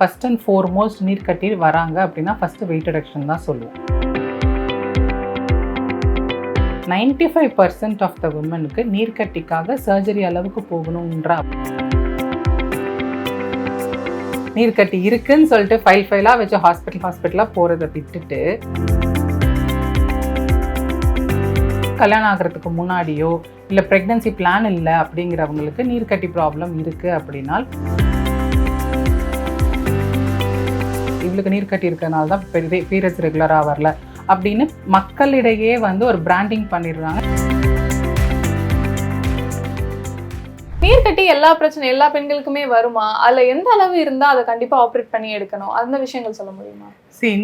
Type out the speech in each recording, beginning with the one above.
First and foremost நீர்க்கட்டி வராங்க அப்படின்னா first wait reduction தான் சொல்லுவோம். 95% ஆஃப் த உமனுக்கு நீர்க்கட்டிக்காக சர்ஜரி அளவுக்கு போகணுன்ற நீர்க்கட்டி இருக்குன்னு சொல்லிட்டு ஃபைலாக வச்சு ஹாஸ்பிட்டலாக போகிறத விட்டுட்டு கல்யாணம் ஆகிறதுக்கு முன்னாடியோ இல்லை ப்ரெக்னன்சி பிளான் இல்லை அப்படிங்கிறவங்களுக்கு நீர்க்கட்டி ப்ராப்ளம் இருக்குது அப்படின்னா இவளுக்கு நீர்க்கட்டி இருக்கிறதுனால தான் பீரியட்ஸ் ரெகுலராக வரல அப்படின்னு மக்களிடையே ஒரு பிராண்டிங் பண்ணிடுறாங்க. நீர்க்கட்டி எல்லா பெண்களுக்குமே வருமா? அதுல எந்த அளவு இருந்தா அதை கண்டிப்பா ஆப்ரேட் பண்ணி எடுக்கணும், அந்த விஷயங்கள் சொல்ல முடியுமா?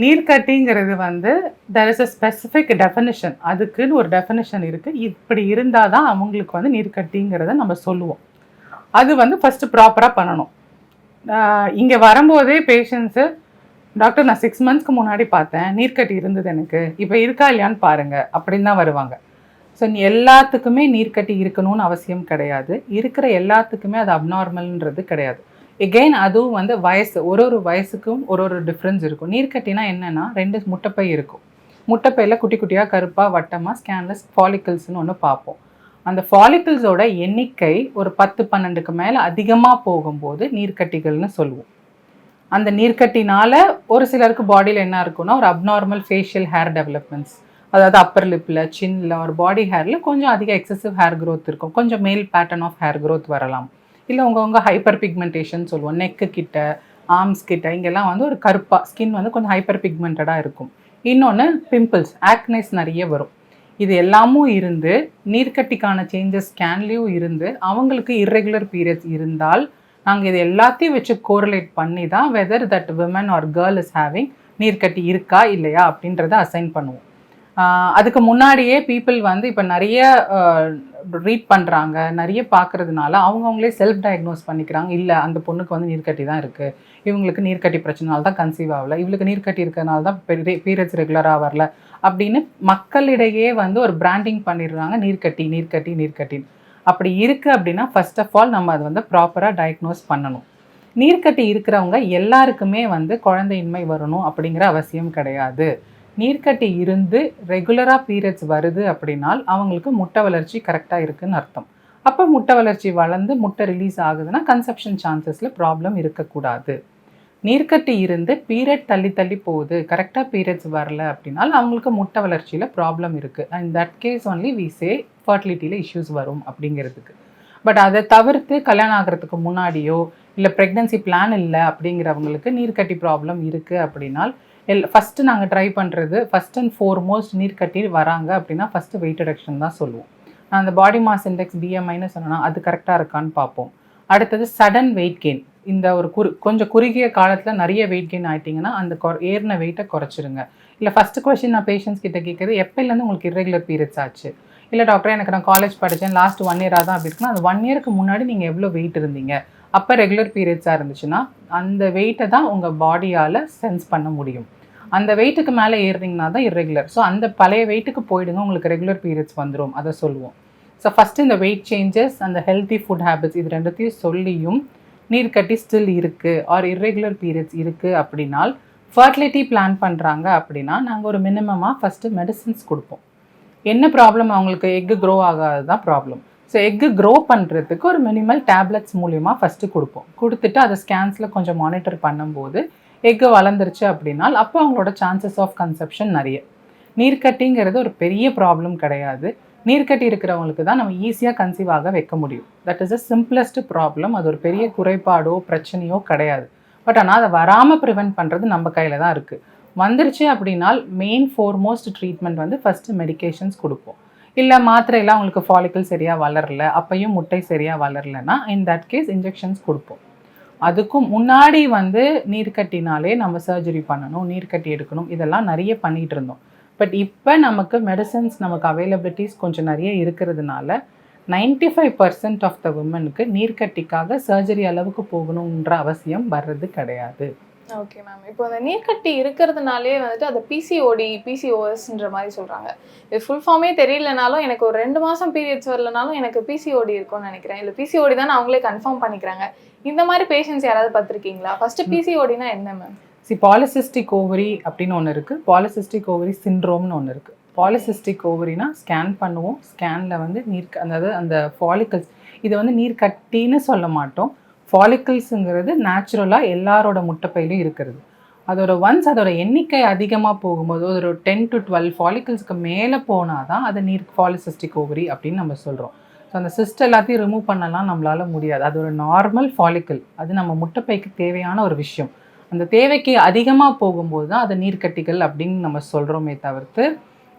நீர்க்கட்டிங்கிறது there is a specific definition. அதுக்குன்னு ஒரு டெஃபினிஷன் இருக்கு. இப்படி இருந்தால் தான் அவங்களுக்கு நீர்க்கட்டிங்கிறத நம்ம சொல்லுவோம். அது ஃபர்ஸ்ட் ப்ராப்பராக பண்ணணும். இங்கே வரும்போதே பேஷண்ட்ஸு டாக்டர் நான் 6 monthsக்கு முன்னாடி பார்த்தேன், நீர்க்கட்டி இருந்தது எனக்கு, இப்போ இருக்கா இல்லையான்னு பாருங்க அப்படின்னு தான் வருவாங்க. ஸோ எல்லாத்துக்குமே நீர்க்கட்டி இருக்கணும்னு அவசியம் கிடையாது. இருக்கிற எல்லாத்துக்குமே அது அப்நார்மல்ன்றது கிடையாது. எகெயின் அதுவும் வயசு, ஒரு வயசுக்கும் ஒரு டிஃப்ரென்ஸ் இருக்கும். நீர்க்கட்டினா என்னென்னா 2 முட்டைப்பை இருக்கும். முட்டைப்பையில் குட்டி குட்டியாக கருப்பாக வட்டமாக ஸ்கேன்லெஸ் ஃபாலிக்கிள்ஸ்னு ஒன்று பார்ப்போம். அந்த ஃபாலிக்கிள்ஸோட எண்ணிக்கை ஒரு 10-12க்கு மேலே அதிகமாக போகும்போது நீர்க்கட்டிகள்னு சொல்லுவோம். அந்த நீர்க்கட்டினால ஒரு சிலருக்கு பாடியில் என்ன இருக்குன்னா ஒரு அப்நார்மல் ஃபேஷியல் ஹேர் டெவலப்மெண்ட்ஸ், அதாவது அப்பர் லிப்பில், சின்னில், ஒரு பாடி ஹேரில் கொஞ்சம் அதிக எக்ஸசிவ் ஹேர் க்ரோத் இருக்கும். கொஞ்சம் மேல் பேட்டர்ன் ஆஃப் ஹேர் க்ரோத் வரலாம். இல்லை உங்க ஹைப்பர் பிக்மெண்டேஷன் சொல்லுவோம். நெக்கு கிட்ட, ஆர்ம்ஸ் கிட்ட இங்கெல்லாம் ஒரு கருப்பாக ஸ்கின் கொஞ்சம் ஹைப்பர் பிக்மெண்டடாக இருக்கும். இன்னொன்று பிம்பிள்ஸ், ஆக்னேஸ் நிறைய வரும். இது எல்லாமும் இருந்து நீர்க்கட்டிக்கான சேஞ்சஸ் ஸ்கேன்லேயும் இருந்து அவங்களுக்கு இர்ரெகுலர் பீரியட்ஸ் இருந்தால் நாங்கள் இது எல்லாத்தையும் வச்சு கோரிலேட் பண்ணி தான் whether that women are girl is having நீர்க்கட்டி இருக்கா இல்லையா அப்படின்றத அசைன் பண்ணுவோம். அதுக்கு முன்னாடியே பீப்புள் இப்போ நிறைய ரீட் பண்ணுறாங்க, நிறைய பார்க்குறதுனால அவங்களே செல்ஃப் டயக்னோஸ் பண்ணிக்கிறாங்க. இல்லை அந்த பொண்ணுக்கு நீர்க்கட்டி தான் இருக்குது, இவங்களுக்கு நீர்க்கட்டி பிரச்சனைனால தான் கன்சீவ் ஆகலை, இவளுக்கு நீர்க்கட்டி இருக்கிறதுனால தான் பீரியட்ஸ் ரெகுலராக வரல அப்படின்னு மக்களிடையே ஒரு பிராண்டிங் பண்ணிடுறாங்க. நீர்க்கட்டி. அப்படி இருக்குது அப்படின்னா ஃபர்ஸ்ட் ஆஃப் ஆல் நம்ம அது ப்ராப்பராக டயக்னோஸ் பண்ணணும். நீர்க்கட்டி இருக்கிறவங்க எல்லாருக்குமே குழந்தையின்மை வரணும் அப்படிங்கிற அவசியம் கிடையாது. நீர்க்கட்டி இருந்து ரெகுலராக பீரியட்ஸ் வருது அப்படின்னால் அவங்களுக்கு முட்டை வளர்ச்சி கரெக்டாக இருக்குதுன்னு அர்த்தம். அப்போ முட்டை வளர்ச்சி வளர்ந்து முட்டை ரிலீஸ் ஆகுதுன்னா கன்செப்ஷன் சான்சஸில் ப்ராப்ளம் இருக்கக்கூடாது. நீர்க்கட்டி இருந்து பீரியட் தள்ளி போகுது, கரெக்டாக பீரியட்ஸ் வரல அப்படின்னால் அவங்களுக்கு முட்டை வளர்ச்சியில் ப்ராப்ளம் இருக்குது. And that case only we say ஃபர்டிலிட்டியில் இஷ்யூஸ் வரும் அப்படிங்கிறதுக்கு. பட் அதை தவிர்த்து கல்யாணம் ஆகிறதுக்கு முன்னாடியோ இல்லை ப்ரெக்னன்சி பிளான் இல்லை அப்படிங்கிறவங்களுக்கு நீர்க்கட்டி ப்ராப்ளம் இருக்குது அப்படின்னால் ஃபஸ்ட்டு நாங்கள் ட்ரை பண்ணுறது ஃபஸ்ட் அண்ட் ஃபோர்மோஸ்ட் நீர்க்கட்டி வராங்க அப்படின்னா ஃபஸ்ட்டு வெயிட் ரிடக்ஷன் தான் சொல்லுவோம். நான் அந்த பாடி மாஸ் இண்டெக்ஸ் BMIன்னு சொன்னேன்னா அது கரெக்டாக இருக்கான்னு பார்ப்போம். அடுத்தது சடன் வெயிட் கெயின். இந்த ஒரு கொஞ்சம் குறுகிய காலத்தில் நிறைய வெயிட் கெயின் ஆகிட்டிங்கன்னா அந்த ஏறின வெயிட்டை குறைச்சிருங்க. இல்லை ஃபஸ்ட்டு கொஸ்டின் நான் பேஷண்ட்ஸ் கிட்ட கேட்குறது, எப்போலேருந்து உங்களுக்கு இர்ரெகுலர் பீரியட்ஸ் ஆச்சு? இல்லை டாக்டர் எனக்கு நான் காலேஜ் படித்தேன், லாஸ்ட் 1 year தான் அப்படி இருக்குன்னா அந்த 1 yearக்கு முன்னாடி நீங்கள் எவ்வளோ வெயிட் இருந்தீங்க? அப்போ ரெகுலர் பீரியட்ஸாக இருந்துச்சுன்னா அந்த வெயிட்டை தான் உங்கள் பாடியால் சென்ஸ் பண்ண முடியும். அந்த வெயிட்டுக்கு மேலே ஏறுறீங்கன்னா தான் இர்ரெகுலர். ஸோ அந்த பழைய வெயிட்டுக்கு போயிடுங்க, உங்களுக்கு ரெகுலர் பீரியட்ஸ் வந்துடும், அதை சொல்லுவோம். ஸோ ஃபஸ்ட்டு இந்த வெயிட் சேஞ்சஸ், அந்த ஹெல்த்தி ஃபுட் ஹேபிட்ஸ் இது ரெண்டுத்தையும் சொல்லியும் நீர்க்கட்டி ஸ்டில் இருக்குது ஆர் இர்ரெகுலர் பீரியட்ஸ் இருக்குது அப்படின்னால் ஃபர்டிலிட்டி பிளான் பண்ணுறாங்க அப்படின்னா நாங்கள் ஒரு மினிமமாக ஃபஸ்ட்டு மெடிசின்ஸ் கொடுப்போம். என்ன ப்ராப்ளம் அவங்களுக்கு? எக்கு க்ரோ ஆகாது தான் ப்ராப்ளம். ஸோ எக்கு க்ரோ பண்ணுறதுக்கு ஒரு மினிமல் டேப்லெட்ஸ் மூலியமாக ஃபஸ்ட்டு கொடுப்போம். கொடுத்துட்டு அதை ஸ்கேன்ஸில் கொஞ்சம் மானிட்டர் பண்ணும்போது எக்கு வளர்ந்துருச்சு அப்படின்னால் அப்போ அவங்களோட சான்சஸ் ஆஃப் கன்செப்ஷன் நிறைய. நீர்க்கட்டிங்கிறது ஒரு பெரிய ப்ராப்ளம் கிடையாது. நீர்க்கட்டி இருக்கிறவங்களுக்கு தான் நம்ம ஈஸியாக கன்சீவ் ஆக வைக்க முடியும். That is the simplest problem. அது ஒரு பெரிய குறைபாடோ பிரச்சனையோ கிடையாது. பட் ஆனால் அதை வராமல் ப்ரிவென்ட் பண்ணுறது நம்ம கையில் தான் இருக்குது. வந்துருச்சு அப்படின்னால் main foremost treatment first medications கொடுப்போம். இல்லை மாத்திரையெல்லாம் அவங்களுக்கு ஃபாலிக்கல் சரியாக வளரல, அப்பையும் முட்டை சரியாக வளரலைன்னா இன் தட் கேஸ் இன்ஜெக்ஷன்ஸ் கொடுப்போம். அதுக்கும் முன்னாடி நீர்க்கட்டினாலே நம்ம சர்ஜரி பண்ணணும், நீர்க்கட்டி எடுக்கணும், இதெல்லாம் நிறைய பண்ணிகிட்டு இருந்தோம். பட் இப்போ நமக்கு மெடிசன்ஸ் நமக்கு அவைலபிலிட்டிஸ் கொஞ்சம் நிறைய இருக்கிறதுனால 95% ஆஃப் த உமனுக்கு நீர்க்கட்டிக்காக சர்ஜரி அளவுக்கு போகணுன்ற அவசியம் வர்றது கிடையாது. Okay ma'am. இப்போ அந்த நீர்க்கட்டி இருக்கிறதுனாலே அது PCOSன்ற மாதிரி சொல்கிறாங்க. இது ஃபுல் ஃபார்மே தெரியலனாலும் எனக்கு ஒரு 2 மாதம் பீரியட்ஸ் வரலனாலும் எனக்கு PCOD இருக்கும்னு நினைக்கிறேன். இல்லை PCOD தான் அவங்களே கன்ஃபார்ம் பண்ணிக்கிறாங்க. இந்த மாதிரி பேஷண்ட்ஸ் யாராவது பார்த்துருக்கீங்களா? ஃபர்ஸ்ட் பிசிஓடினா என்ன மேம்? பாலிசிஸ்டிக் ஓவரி அப்படின்னு ஒன்று இருக்குது, பாலிசிஸ்டிக் ஓவரி சிண்ட்ரோம்னு ஒன்று இருக்குது. பாலிசிஸ்டிக் ஓவரினா ஸ்கேன் பண்ணுவோம், ஸ்கேனில் வந்து அதாவது அந்த ஃபாலிக்கல்ஸ், இது வந்து நீர் கட்டின்னு சொல்ல மாட்டோம். ஃபாலிக்கல்ஸுங்கிறது நேச்சுரலாக எல்லாரோட முட்டைப்பையிலும் இருக்கிறது. அதோட எண்ணிக்கை அதிகமாக போகும்போது ஒரு 10 to 12 ஃபாலிக்கல்ஸ்க்கு மேலே போனால் தான் அது பாலிசிஸ்டிக் ஓவரி அப்படின்னு நம்ம சொல்கிறோம். ஸோ அந்த சிஸ்ட் எல்லாத்தையும் ரிமூவ் பண்ணலாம் நம்மளால முடியாது. அது ஒரு நார்மல் ஃபாலிக்கல், அது நம்ம முட்டைப்பைக்கு தேவையான ஒரு விஷயம். அந்த தேவைக்கு அதிகமாக போகும்போது தான் அது நீர்க்கட்டிகள் அப்படின்னு நம்ம சொல்கிறோமே தவிர்த்து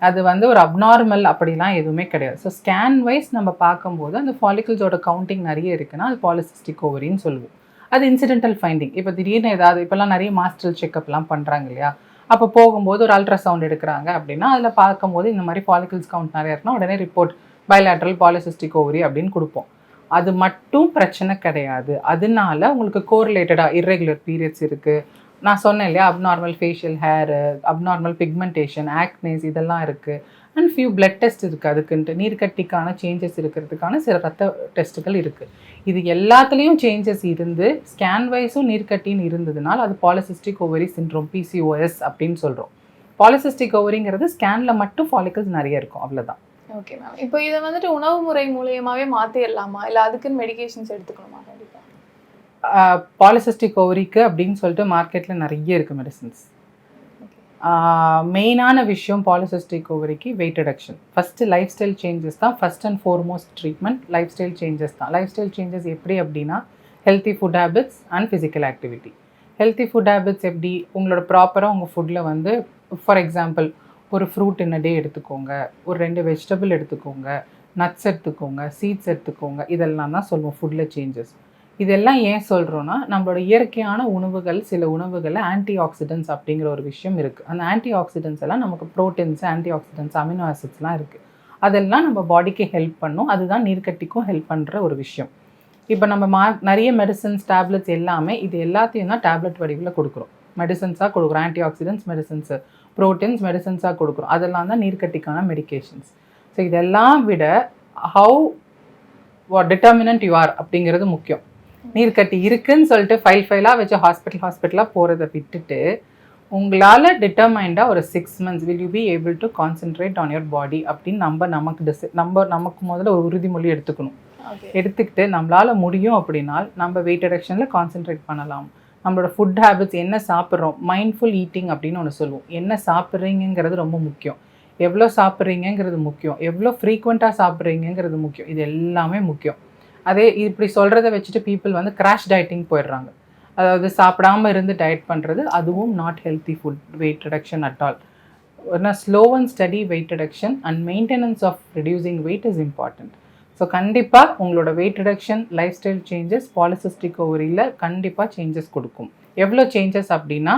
அது வந்து ஒரு அப்நார்மல் அப்படிலாம் எதுவுமே கிடையாது. ஸோ ஸ்கேன் வைஸ் நம்ம பார்க்கும்போது அந்த ஃபாலிக்கல்ஸோட கவுண்டிங் நிறைய இருக்குன்னா அது பாலிசிஸ்டிக் ஓவரின்னு சொல்லுவோம். அது இன்சிடென்டல் ஃபைண்டிங். இப்போ திடீர்னு ஏதாவது இப்போல்லாம் நிறைய மாஸ்டர் செக்அப்லாம் பண்ணுறாங்க இல்லையா, அப்போ போகும்போது ஒரு அல்ட்ராசவுண்ட் எடுக்கிறாங்க அப்படின்னா அதில் பார்க்கும்போது இந்த மாதிரி ஃபாலிக்கல்ஸ் கவுண்ட் நிறைய இருக்குன்னா உடனே ரிப்போர்ட் பைலேட்ரல் பாலிசிஸ்டிக் ஓவரி அப்படின்னு கொடுப்போம். அது மட்டும் பிரச்சனை கிடையாது. அதனால உங்களுக்கு கோரிலேட்டடாக இர்ரெகுலர் பீரியட்ஸ் இருக்குது, நான் சொன்னேன் இல்லையா, abnormal facial hair, abnormal pigmentation, acnes இதெல்லாம் இருக்குது. அண்ட் ஃபியூ பிளட் டெஸ்ட் இருக்குது, அதுக்குன்ட்டு நீர்க்கட்டிக்கான சேஞ்சஸ் இருக்கிறதுக்கான சில ரத்த டெஸ்ட்டுகள் இருக்குது. இது எல்லாத்துலேயும் சேஞ்சஸ் இருந்து ஸ்கேன் வைஸும் நீர்க்கட்டின்னு இருந்ததுனால அது பாலிசிஸ்டிக் ஓவரி சிண்ட்ரோம், PCOS அப்படின்னு சொல்கிறோம். பாலிசிஸ்டிக் ஓவரிங்கிறது ஸ்கேனில் மட்டும் ஃபாலிக்கல்ஸ் நிறைய இருக்கும், அவ்வளோதான். Okay ma'am. இப்போ இதை வந்துட்டு உணவு முறை மூலியமாகவே மாற்றிடலாமா, இல்லை அதுக்குன்னு மெடிகேஷன்ஸ் எடுத்துக்கணுமா? கண்டிப்பாக பாலிசிஸ்டிக் ஓவரிக்கு அப்படின்னு சொல்லிட்டு மார்க்கெட்டில் நிறைய இருக்குது மெடிசன்ஸ். மெயினான விஷயம் பாலிசிஸ்டிக் ஓவரிக்கு weight reduction. First lifestyle changes தான் first and foremost treatment. Lifestyle changes தான். லைஃப் ஸ்டைல் சேஞ்சஸ் எப்படி அப்படின்னா healthy food habits and physical activity. Healthy food habits எப்படி, உங்களோட ப்ராப்பராக உங்கள் ஃபுட்டில் வந்து ஃபார் எக்ஸாம்பிள் ஒரு ஃப்ரூட் இன் அ டே எடுத்துக்கோங்க, ஒரு 2 வெஜிடபிள் எடுத்துக்கோங்க, நட்ஸ் எடுத்துக்கோங்க, சீட்ஸ் எடுத்துக்கோங்க, இதெல்லாம் தான் சொல்லுவோம் ஃபுட்டில் சேஞ்சஸ். இதெல்லாம் ஏன் சொல்கிறோன்னா நம்மளோட இயற்கையான உணவுகள், சில உணவுகளில் ஆன்டி ஆக்சிடென்ட்ஸ் அப்படிங்கிற ஒரு விஷயம் இருக்குது. அந்த ஆன்டி ஆக்சிடென்ட்ஸ் எல்லாம் நமக்கு ப்ரோட்டீன்ஸ், ஆன்டி ஆக்சிடென்ட்ஸ், அமினோ ஆசிட்ஸ்லாம் இருக்குது. அதெல்லாம் நம்ம பாடிக்கு ஹெல்ப் பண்ணும். அதுதான் நீர்க்கட்டிக்கும் ஹெல்ப் பண்ணுற ஒரு விஷயம். இப்போ நம்ம நிறைய மெடிசன்ஸ், டேப்லெட்ஸ் எல்லாமே இது எல்லாத்தையும் தான் டேப்லெட் வடிவில் கொடுக்குறோம், மெடிசன்ஸாக கொடுக்குறோம். ஆன்டி ஆக்சிடென்ட்ஸ் மெடிசன்ஸு, ப்ரோட்டீன்ஸ் மெடிசன்ஸாக கொடுக்குறோம். அதெல்லாம் தான் நீர்க்கட்டிக்கான மெடிகேஷன்ஸ். ஸோ இதெல்லாம் விட வாட் டிட்டர்மினன்ட் யூ ஆர் அப்படிங்கிறது முக்கியம். நீர்க்கட்டி இருக்குன்னு சொல்லிட்டு ஃபைலாக வச்சு ஹாஸ்பிட்டலாக போகிறத விட்டுட்டு உங்களால் டிட்டர்மைண்டாக ஒரு 6 months will you be able to concentrate on your body அப்படின்னு நமக்கு முதல்ல ஒரு உறுதிமொழி எடுத்துக்கணும். எடுத்துக்கிட்டு நம்மளால் முடியும் அப்படின்னால் நம்ம வெயிட் ரிடக்ஷனில் கான்சென்ட்ரேட் பண்ணலாம். நம்மளோட ஃபுட் ஹேபிட்ஸ், என்ன சாப்பிட்றோம், மைண்ட்ஃபுல் ஈட்டிங் அப்படின்னு ஒன்று சொல்லுவோம். என்ன சாப்பிட்றீங்கிறது ரொம்ப முக்கியம். எவ்வளோ சாப்பிட்றீங்கிறது முக்கியம். எவ்வளோ ஃப்ரீக்வெண்ட்டாக சாப்பிட்றீங்கிறது முக்கியம். இது எல்லாமே முக்கியம். அதே இப்படி சொல்கிறத வச்சுட்டு பீப்புள் வந்து கிராஷ் டயட்டிங் போயிடுறாங்க. அதாவது சாப்பிடாமல் இருந்து டயட் பண்ணுறது, அதுவும் not healthy food weight reduction at all. ஏன்னா slow and steady weight reduction and maintenance of reducing weight is important. So கண்டிப்பாக உங்களோட weight reduction, lifestyle changes polycystic ஓவரியில் கண்டிப்பாக சேஞ்சஸ் கொடுக்கும். எவ்வளோ சேஞ்சஸ் அப்படின்னா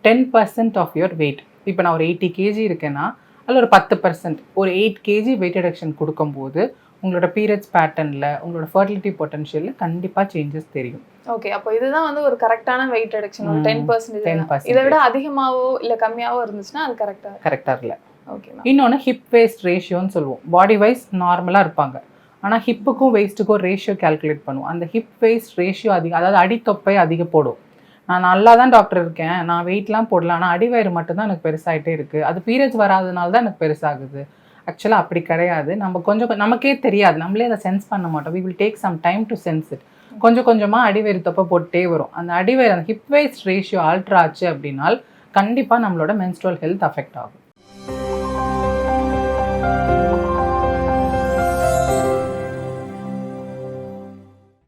10% ஆஃப் யுவர் வெயிட். இப்போ நான் ஒரு 80 kg இருக்கேன்னா அதில் ஒரு 10%, ஒரு 8 kg வெயிட் ரிடக்ஷன் கொடுக்கும்போது உங்களோட பீரியட்ஸ் பேட்டர்னில், உங்களோட ஃபர்டிலிட்டி பொட்டன்ஷியலில் கண்டிப்பாக சேஞ்சஸ் தெரியும். ஓகே, அப்போ இதுதான் வந்து ஒரு கரெக்டான வெயிட் ரிடக்ஷன். ஒரு 10%. இதை விட அதிகமாகவோ இல்லை கம்மியாகவோ இருந்துச்சுன்னா அது கரெக்டாக இல்லை. ஓகே. இன்னொன்று ஹிப் வேஸ்ட் ரேஷியோன்னு சொல்லுவோம். பாடி வைஸ் நார்மலாக இருப்பாங்க, ஆனால் ஹிப்புக்கும் வெயிஸ்ட்டுக்கும் ரேஷியோ கேல்குலேட் பண்ணுவோம். அந்த ஹிப் வேஸ்ட் ரேஷியோ அதிகம், அதாவது அடித்தொப்பை அதிகம் போடும். நான் நல்லா தான் டாக்டர் இருக்கேன், நான் வெயிட்லாம் போடல, ஆனால் அடிவயிறு மட்டும்தான் எனக்கு பெருசாகிட்டே இருக்குது, அது பீரியட்ஸ் வராதனால தான் எனக்கு பெருசாகுது. ஆக்சுவலாக அப்படி கிடையாது. நம்ம கொஞ்சம் நமக்கே தெரியாது, நம்மளே அதை சென்ஸ் பண்ண மாட்டோம். We will take some time to sense it. கொஞ்சம் கொஞ்சமாக அடிவயிறு தொப்பை போட்டே வரும். அந்த அடிவயிறு, அந்த ஹிப் வேஸ்ட் ரேஷியோ ஆல்ட்ரா ஆச்சு அப்படின்னால் கண்டிப்பாக நம்மளோட மென்ஸ்ட்ரல் ஹெல்த் அஃபெக்ட் ஆகும்.